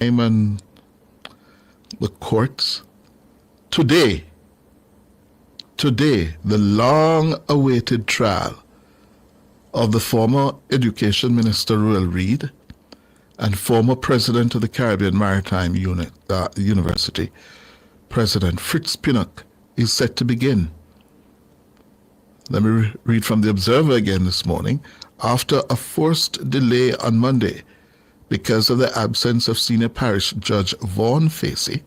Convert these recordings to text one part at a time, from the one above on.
and the courts. Today, the long-awaited trial of the former Education Minister Ruel Reid and former President of the Caribbean Maritime University, President Fritz Pinnock, is set to begin. Let me read from the Observer again this morning. After a forced delay on Monday because of the absence of Senior Parish Judge Vaughan Facey,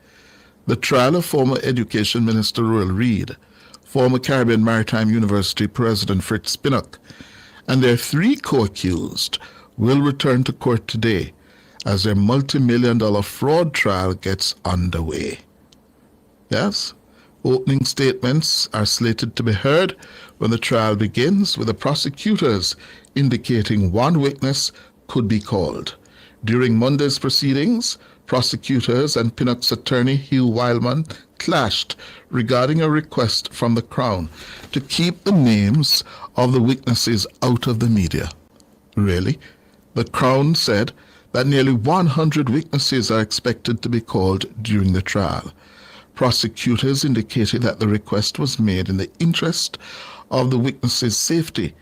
the trial of former Education Minister Ruel Reid, former Caribbean Maritime University President Fritz Pinnock, and their three co-accused will return to court today as their multi-million-dollar fraud trial gets underway. Yes, opening statements are slated to be heard when the trial begins, with the prosecutors indicating one witness could be called. During Monday's proceedings, prosecutors and Pinnock's attorney Hugh Wildman clashed regarding a request from the Crown to keep the names of the witnesses out of the media. Really? The Crown said that nearly 100 witnesses are expected to be called during the trial. Prosecutors indicated that the request was made in the interest of the witnesses' safety.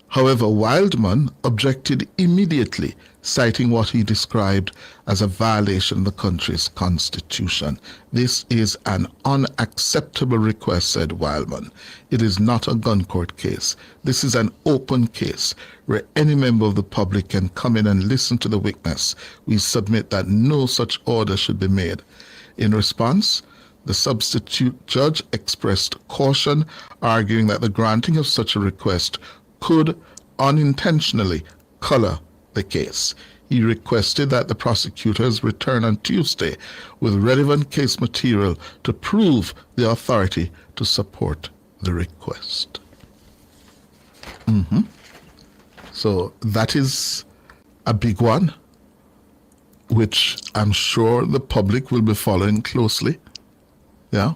However, Wildman objected immediately, citing what he described as a violation of the country's constitution. This is an unacceptable request, said Wildman. It is not a gun court case. This is an open case where any member of the public can come in and listen to the witness. We submit that no such order should be made. In response, the substitute judge expressed caution, arguing that the granting of such a request could unintentionally color the case. He requested that the prosecutors return on Tuesday with relevant case material to prove the authority to support the request. So that is a big one, which I'm sure the public will be following closely. Yeah.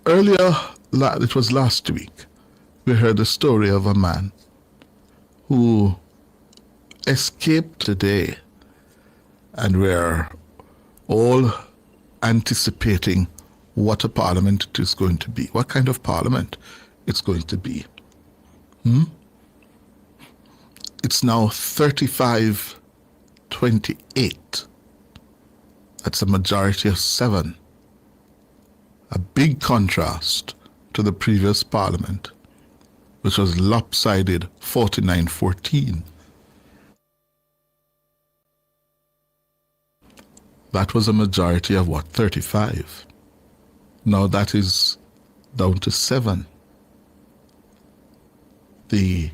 Earlier, it was last week, we heard the story of a man who escaped today, and we're all anticipating what a parliament it is going to be, what kind of parliament it's going to be. It's now 35-28. That's a majority of 7. A big contrast to the previous parliament, which was lopsided 49-14. That was a majority of what, 35? Now that is down to 7. The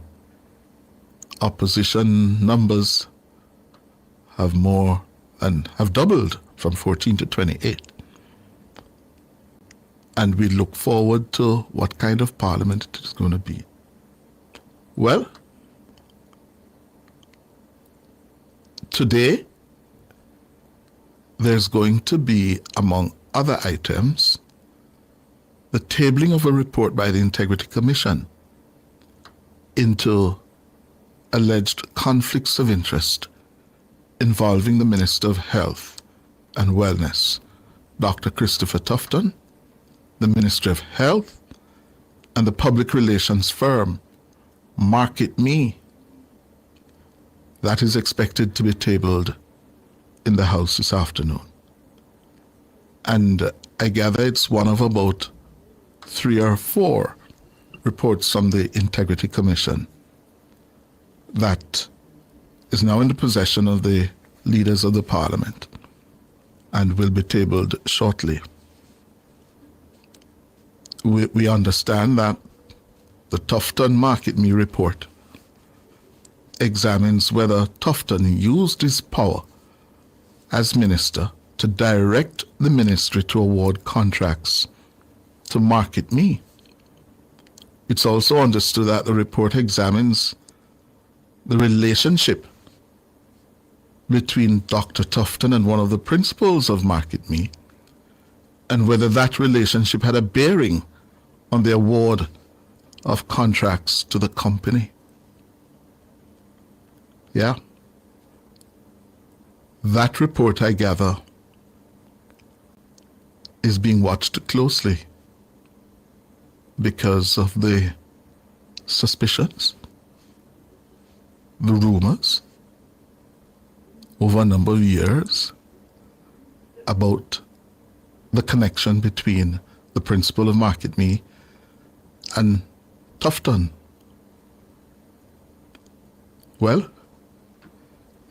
opposition numbers have more and have doubled from 14 to 28. And we look forward to what kind of parliament it is going to be. Well, today there's going to be, among other items, the tabling of a report by the Integrity Commission into alleged conflicts of interest involving the Minister of Health and Wellness, Dr. Christopher Tufton, the Ministry of Health, and the public relations firm Market Me. That is expected to be tabled in the House this afternoon. And I gather it's one of about 3 or 4 reports from the Integrity Commission that is now in the possession of the leaders of the Parliament and will be tabled shortly. We understand that the Tufton Market Me report examines whether Tufton used his power as minister to direct the ministry to award contracts to Market Me. It's also understood that the report examines the relationship between Dr. Tufton and one of the principals of Market Me, and whether that relationship had a bearing on the award of contracts to the company. Yeah. That report, I gather, is being watched closely because of the suspicions, the rumors over a number of years about the connection between the principal of Market Me and Tufton. Well,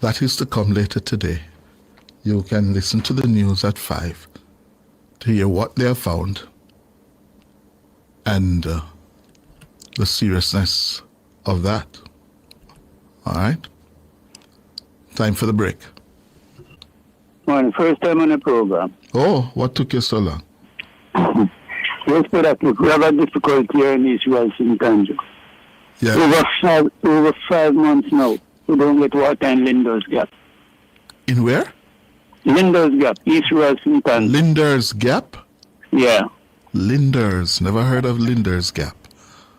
that is to come later today. You can listen to the news at 5 to hear what they have found and the seriousness of that. All right? Time for the break. Well, first time on the program. Oh, what took you so long? Yes, but we have a difficulty here in East Wilson County. Yeah. Over 5 months now. We don't get water in Linder's Gap. In where? Linder's Gap, East Wilson County. Linder's Gap? Yeah. Linders. Never heard of Linder's Gap.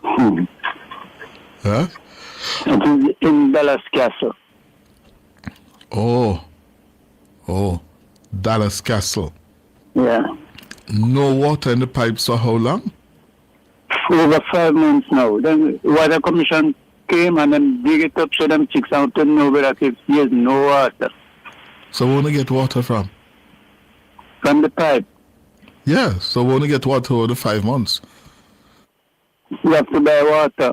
Huh? It is in Dallas Castle. Oh. Dallas Castle. Yeah. No water in the pipes for how long? Over 5 months now. Then water commission came and then dig it up so them chicks out to know whether there's no water. So we want to get water from? From the pipe. Yeah, so we want to get water over the 5 months. We have to buy water.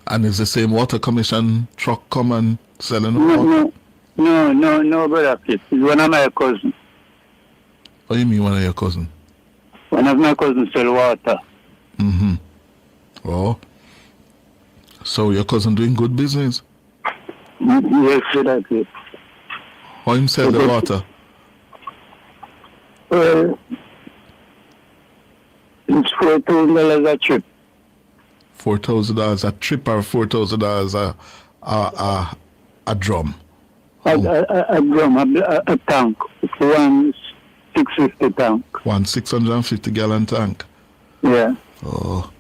And is the same water commission truck come and selling the water? No, brother. It's one of my cousins. What do you mean one of your cousins? One of my cousins sell water. Mm-hmm. Oh. So your cousin doing good business? Yes, brother. How him sell the water? It's $4,000 a trip. $4,000 a trip or $4,000 a drum? A drum, a tank. It's 1,650 tank. 650 gallon tank. Yeah. Oh.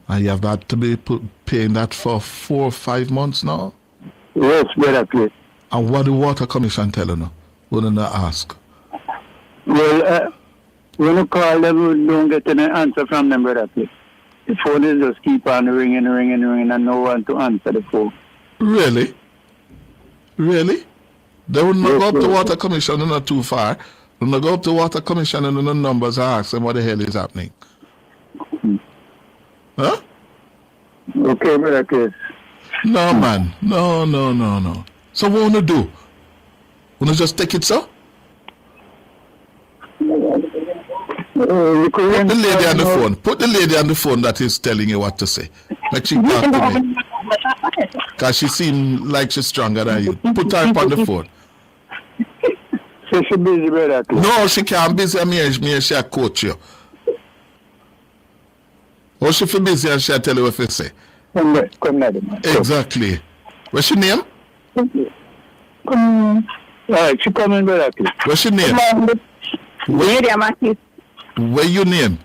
And you have that to be paying that for 4 or 5 months now? Yes, brother. And what the water commission telling you? Wouldn't I ask? Well, when you call them, we don't get any answer from them, brother. The phone is just keep on ringing, and no one to answer the phone. Really? Really? They wouldn't go up to water commission and not too far. They wouldn't go up to water commission and the numbers and ask them what the hell is happening. Huh? Okay, brother Chris. No, man. No. So what want to do? Want to just take it, sir? Put the lady on the phone. Put the lady on the phone that is telling you what to say. Like she talk to me. Because she seems like she's stronger than you. Put her up on the phone. So she busy, brother Chris. No, she can't busy. Me and she coach you. Or she feel busy and she'll tell you what to say. Come now, Exactly. What's your name? Alright, she coming, brother Chris. What's your name? Nadia Mattis. Where your name?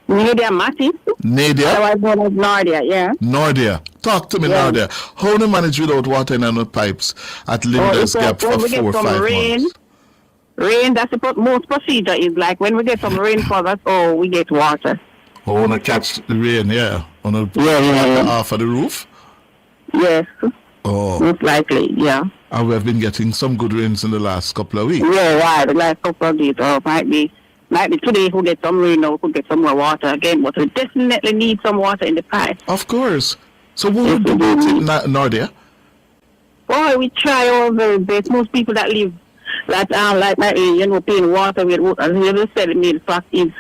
Nadia Mattis. Nadia? Otherwise known as Nardia, yeah. Nordia. Talk to me, Yeah. Nordia. How do you manage without water in the pipes at Linda's Gap for 4 or 5 months? Rain, that's the most procedure is like when we get some rainfall, that's all we get water. I want to catch the rain, yeah. Want to Yeah. off of the roof? Yes, Oh. most likely, yeah. And we have been getting some good rains in the last couple of weeks. Yeah, right, the last couple of days, or might be today we'll get some rain or we'll get some more water again, but we definitely need some water in the pipe. Of course. So what would you do about it, Nordia? Boy, we try our very best. Most people that live like that, paying water with water, as you said, the main fact is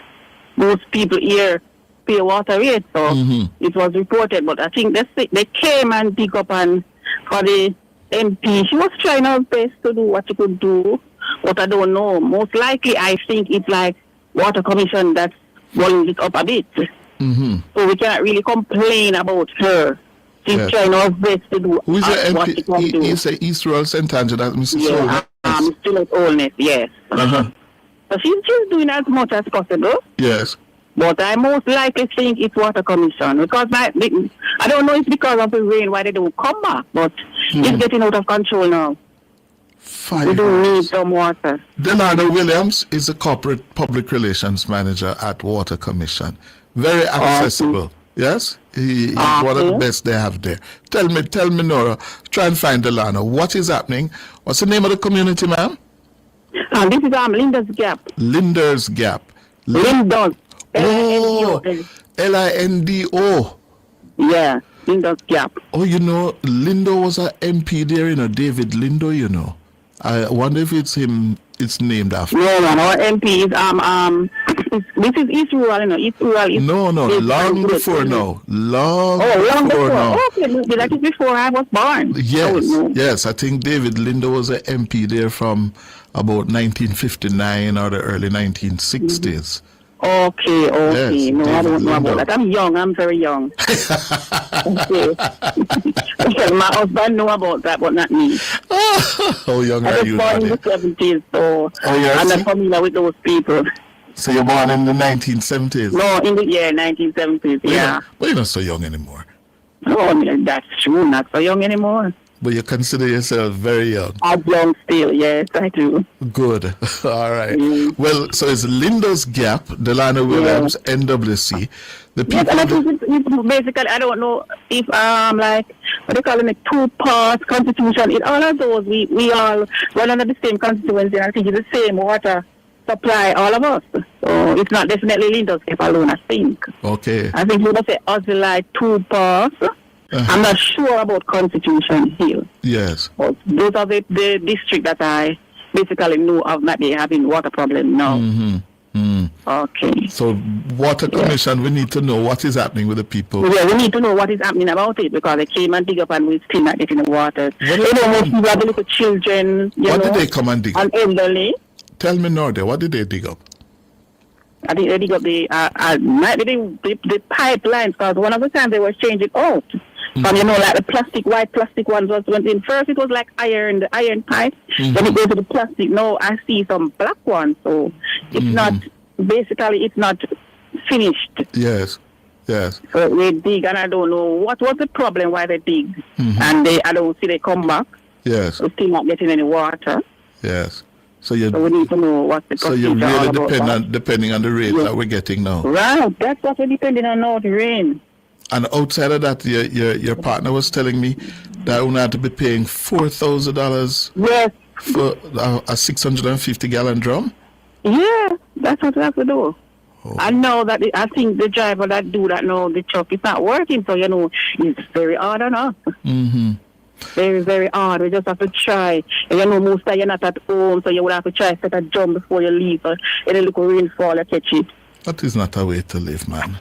most people here pay water rate, so it was reported, but I think they came and pick up and for the MP, she was trying her best to do what she could do, but I don't know. Most likely, I think it's like Water Commission that's rolling it up a bit. So we can't really complain about her. She's trying her best to do Who is the what she can do. He's a East Rural St. Angela, Mrs. Yeah, still at Holness, yes. So she's doing as much as possible. Yes. But I most likely think it's Water Commission because I don't know it's because of the rain why they don't come back, but it's getting out of control now. 5 We do years. need some water. Delano Williams is the corporate public relations manager at Water Commission. Very accessible. Yes, he's one of the best they have there. Tell me, Nora. Try and find Delano. What is happening? What's the name of the community, ma'am? This is Linda's Gap. Linder's Gap. Linda's. Oh, Lindo. Yeah, Linda's Gap. Oh, you know, Lindo was an MP there, you know, David Lindo, you know. I wonder if it's him, it's named after. No, man, our MP is, this is East Rural, you know, East Rural. East, No, long before now. Long before now. Okay, maybe that is before I was born. Yes, I think David Lindo was an MP there from about 1959 or the early 1960s. Okay. Yes, No, I David don't know Lindo. about that. I'm young. I'm very young. Okay. My husband know about that, but not me. How young I are was you, born in Nadia? the 70s, so you're I'm not see- familiar with those people. So you're born in the 1970s? No, in the year 1970s, yeah. But you're not so young anymore. Oh, that's true. Not so young anymore. But you consider yourself very young. I'm young still, yes, I do. Good. All right. Mm. Well, so it's Linda's Gap, Delano Williams, NWC. The Yes, people. and I think it's basically, I don't know if, like, what they call it, two-part constitution. In all of those, we all run under the same constituency, and I think it's the same water supply, all of us. So it's not definitely Linda's Gap alone, I think. Okay. I think we must say us like two parts. I'm not sure about Constitution Hill. Yes. But those are the district that I basically know of not be having water problem now. Okay. So, Water Commission, we need to know what is happening with the people. Yeah, we need to know what is happening about it because they came and dig up and we still not getting the water. You know, most people have the little children, What did they come and dig up? and elderly. Tell me, Nordia, what did they dig up? I think they dig up the pipelines because one of the times they were changing out. From, you know, like the white plastic ones went in. First it was like the iron pipe. Then it goes to the plastic. Now I see some black ones. So it's not, basically it's not finished. Yes. So they dig and I don't know what was the problem why they dig. And I don't see they come back. Yes. We're still not getting any water. Yes. So we need to know what's the you're procedure all really about depending on the rate that we're getting now. Right, that's what we're depending on now, the rain. And outside of that, your partner was telling me that we had to be paying $4,000 Yes. for a 650 gallon drum. Yeah, that's what we have to do. I know that I think the driver that do that now, the truck is not working, so you know it's very hard on us. Very, very hard. We just have to try. And you know, most of you're not at home, so you would have to try set a drum before you leave. Any little rainfall, you catch it. That is not a way to live, man.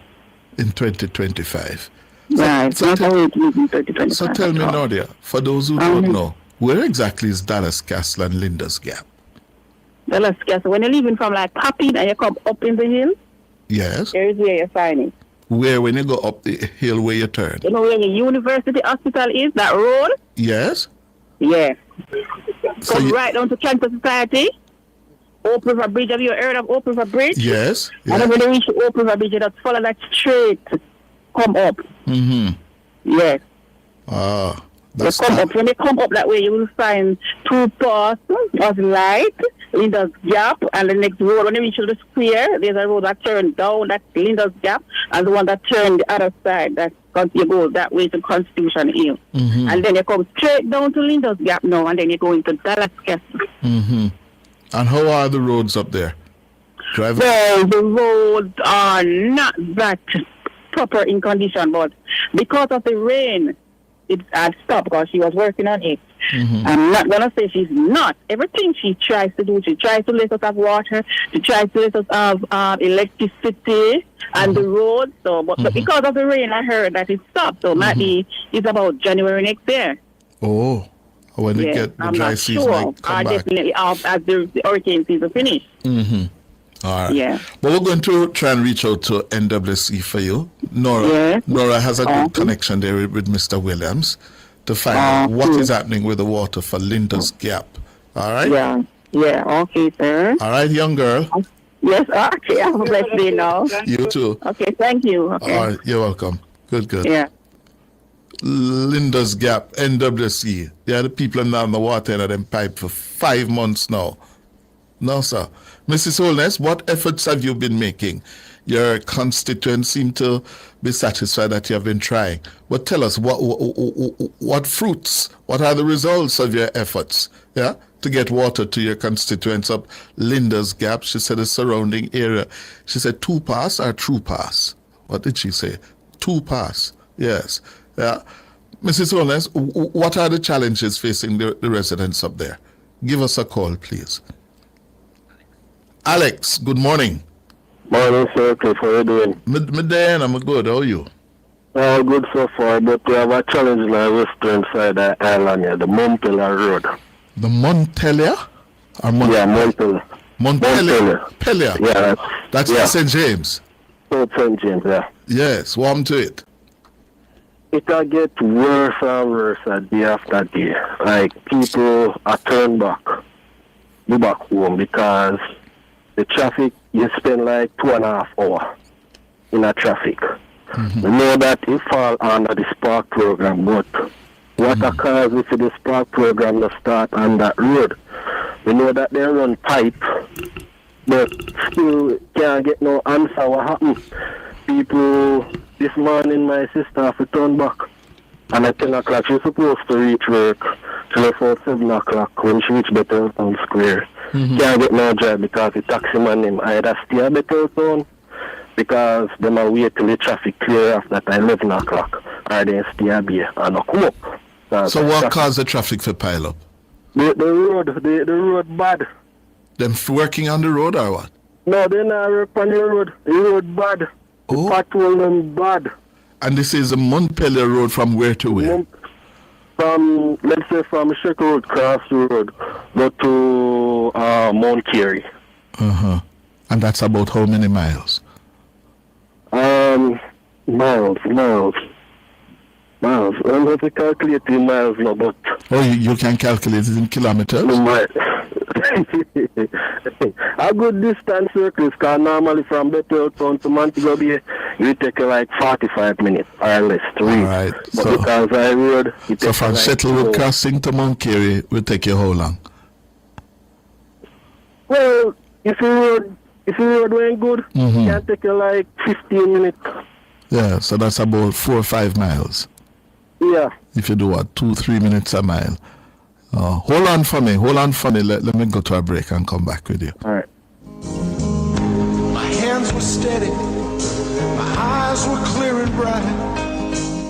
In 2025. Right, it's not a way to live in 2025. So tell me, Nadia, for those who don't know, where exactly is Dallas Castle and Linda's Gap? Dallas Castle. When you're leaving from like Papine and you come up in the hill, Yes. there is where you find it. Where when you go up the hill where you turn? You know where the university hospital is, that road? Yes. Yeah. So Come right down to Campus Society. Oak River Bridge. Have you heard of Oak River Bridge? Yes. And then when you reach Oak River Bridge, you just follow that straight. Come up. Yes. Ah. You come up. When you come up that way, you will find two paths of light, Linda's Gap, and the next road. When you reach the square, there's a road that turns down, that's Linda's Gap, and the one that turns the other side, that's you go that way to Constitution Hill. And then you come straight down to Linda's Gap now, and then you go into Dallas Castle. And how are the roads up there? Driving? Well, the roads are not that proper in condition, but because of the rain, it had stopped because she was working on it. I'm not going to say she's not. Everything she tries to do, she tries to let us have water, she tries to let us have electricity and the roads. So, but because of the rain, I heard that it stopped. So maybe it's about January next year. Oh, when they get the I'm dry not season, sure. they come back. Definitely as the hurricane season finishes. All right. Yeah. But we're going to try and reach out to NWC for you. Nora. Yes. Nora has a good connection there with Mr. Williams to find out what is happening with the water for Linda's Gap. All right? Yeah. Okay, sir. All right, young girl. Yes, okay. Have a blessed day now. You too. Okay, thank you. Okay. All right, you're welcome. Good. Yeah. Linda's Gap, NWC. They are the people down the water in them pipe for 5 months now. No, sir. Mrs. Holness, what efforts have you been making? Your constituents seem to be satisfied that you have been trying. But tell us, what fruits, what are the results of your efforts, yeah, to get water to your constituents up Linda's Gap? She said the surrounding area. She said 2 pass or true pass. What did she say? 2 pass. Yes. Yeah. Mrs. Holness, what are the challenges facing the residents up there? Give us a call, please. Alex, good morning. Morning, sir. Cliff, how are you doing? Midday, I'm good. How are you? Good so far, but we have a challenge on the western side of the island here, the Montpelier Road. The Montpelier? Or Yeah, Montpelier. Montpelier. Yeah, That's yeah. St. James. St. James, yeah. Yes, warm to it. It'll get worse and worse day after day. Like, people are turned back, go back home because the traffic, you spend like 2.5 hours in a traffic. Mm-hmm. We know that it fall under the Spark program, but what occurs if the Spark program to start on that road? We know that they run pipe, but still can't get no answer what happened. People, this morning my sister have to turn back, and at 10 o'clock she's supposed to reach work till about 7 o'clock when she reach Betteltown Square. Mm-hmm. Can't get no job because the taxi man them either stay at Betteltown because them are wait till the traffic clear after that 11 o'clock, or they stay at here and not come up. So what caused the traffic to pile up? The road bad. Them working on the road or what? No, they not work on the road. The road bad. The patrol them bad. And this is a Montpelier Road from where to where? From, let's say, from Shekel Road, Cross Road, go to Mount Carey. Uh-huh. And that's about how many miles? Miles. I'm going to calculate in miles now, but... Oh, you can calculate it in kilometers? A good distance circles, because normally from Betteltown to Montego Bay, you take like 45 minutes or less to reach. All right. But because I road, it So takes from like Shuttlewood Crossing to Mount Carey will take you how long? Well, if the road went good, it can take you like 15 minutes. Yeah, so that's about 4 or 5 miles. Yeah. If you do what, 2-3 minutes a mile. Hold on for me. Let me go to a break and come back with you. All right. My hands were steady, my eyes were clear and bright.